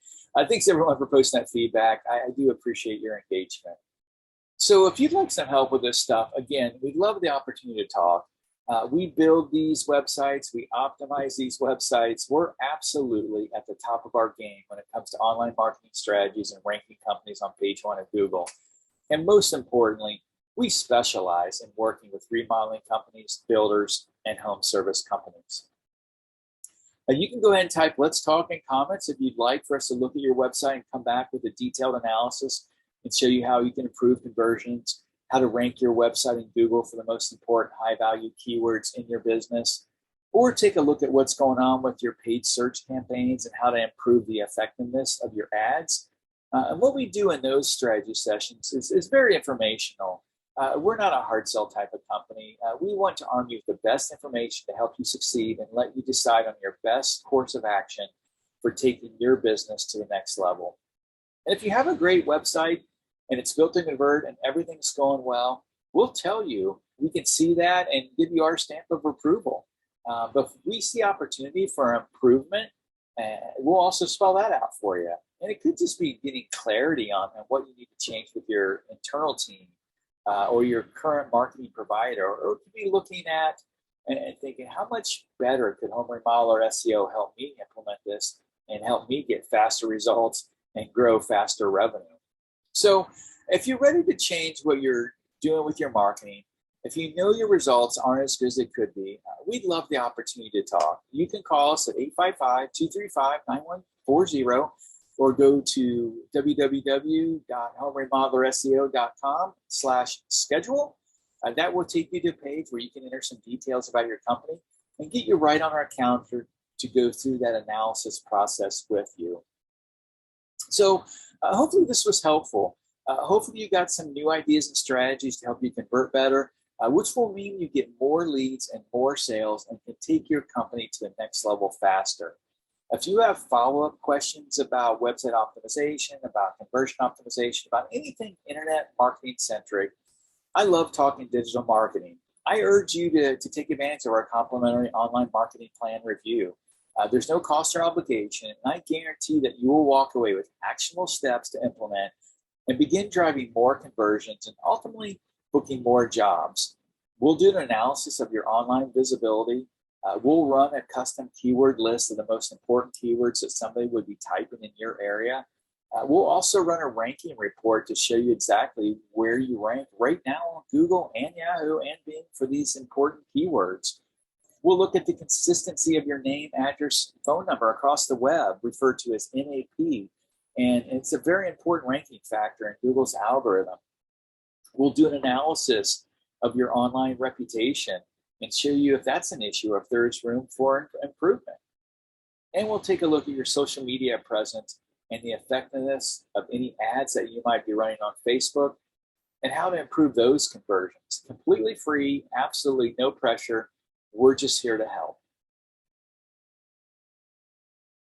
thanks everyone for posting that feedback. I do appreciate your engagement. So if you'd like some help with this stuff, again, we'd love the opportunity to talk. We build these websites, we optimize these websites. We're absolutely at the top of our game when it comes to online marketing strategies and ranking companies on page 1 of Google. And most importantly, we specialize in working with remodeling companies, builders, and home service companies. You can go ahead and type "Let's Talk" in comments if you'd like for us to look at your website and come back with a detailed analysis and show you how you can improve conversions, how to rank your website in Google for the most important high-value keywords in your business, or take a look at what's going on with your paid search campaigns and how to improve the effectiveness of your ads. And what we do in those strategy sessions is very informational. We're not a hard sell type of company. We want to arm you with the best information to help you succeed and let you decide on your best course of action for taking your business to the next level. And if you have a great website and it's built to convert and everything's going well, we'll tell you, we can see that and give you our stamp of approval. But if we see opportunity for improvement, we'll also spell that out for you. And it could just be getting clarity on what you need to change with your internal team. Or your current marketing provider, or could be looking at and thinking, how much better could Home Remodeler SEO help me implement this and help me get faster results and grow faster revenue? So if you're ready to change what you're doing with your marketing, if you know your results aren't as good as they could be, we'd love the opportunity to talk. You can call us at 855-235-9140. Or go to www.homeremodellerseo.com/schedule. That will take you to a page where you can enter some details about your company and get you right on our calendar to go through that analysis process with you. So hopefully this was helpful. Hopefully you got some new ideas and strategies to help you convert better, which will mean you get more leads and more sales and can take your company to the next level faster. If you have follow-up questions about website optimization, about conversion optimization, about anything internet marketing centric, I love talking digital marketing. I urge you to take advantage of our complimentary online marketing plan review. There's no cost or obligation, and I guarantee that you will walk away with actionable steps to implement and begin driving more conversions and ultimately booking more jobs. We'll do an analysis of your online visibility. We'll run a custom keyword list of the most important keywords that somebody would be typing in your area. We'll also run a ranking report to show you exactly where you rank right now on Google and Yahoo and Bing for these important keywords. We'll look at the consistency of your name, address, phone number across the web, referred to as NAP, and it's a very important ranking factor in Google's algorithm. We'll do an analysis of your online reputation and show you if that's an issue or if there is room for improvement. And we'll take a look at your social media presence and the effectiveness of any ads that you might be running on Facebook and how to improve those conversions. Completely free, absolutely no pressure. We're just here to help.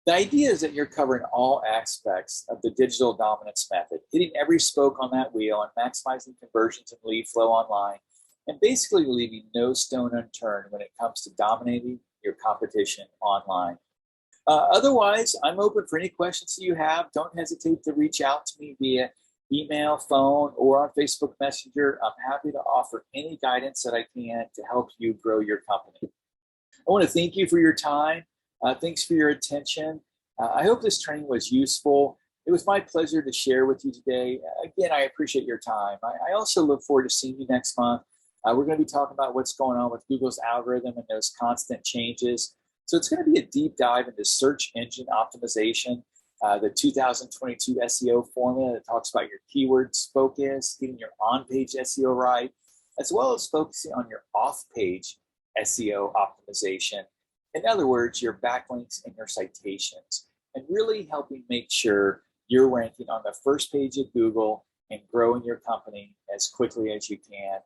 The idea is that you're covering all aspects of the digital dominance method, hitting every spoke on that wheel and maximizing conversions and lead flow online, and basically leaving no stone unturned when it comes to dominating your competition online. Otherwise, I'm open for any questions that you have. Don't hesitate to reach out to me via email, phone, or on Facebook Messenger. I'm happy to offer any guidance that I can to help you grow your company. I want to thank you for your time. Thanks for your attention. I hope this training was useful. It was my pleasure to share with you today. Again, I appreciate your time. I also look forward to seeing you next month. We're going to be talking about what's going on with Google's algorithm and those constant changes. So it's going to be a deep dive into search engine optimization, the 2022 SEO formula that talks about your keywords focus, getting your on-page SEO right, as well as focusing on your off-page SEO optimization. In other words, your backlinks and your citations, and really helping make sure you're ranking on the first page of Google and growing your company as quickly as you can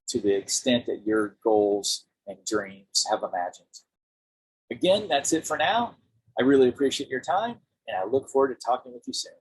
to the extent that your goals and dreams have imagined. Again, that's it for now. I really appreciate your time, and I look forward to talking with you soon.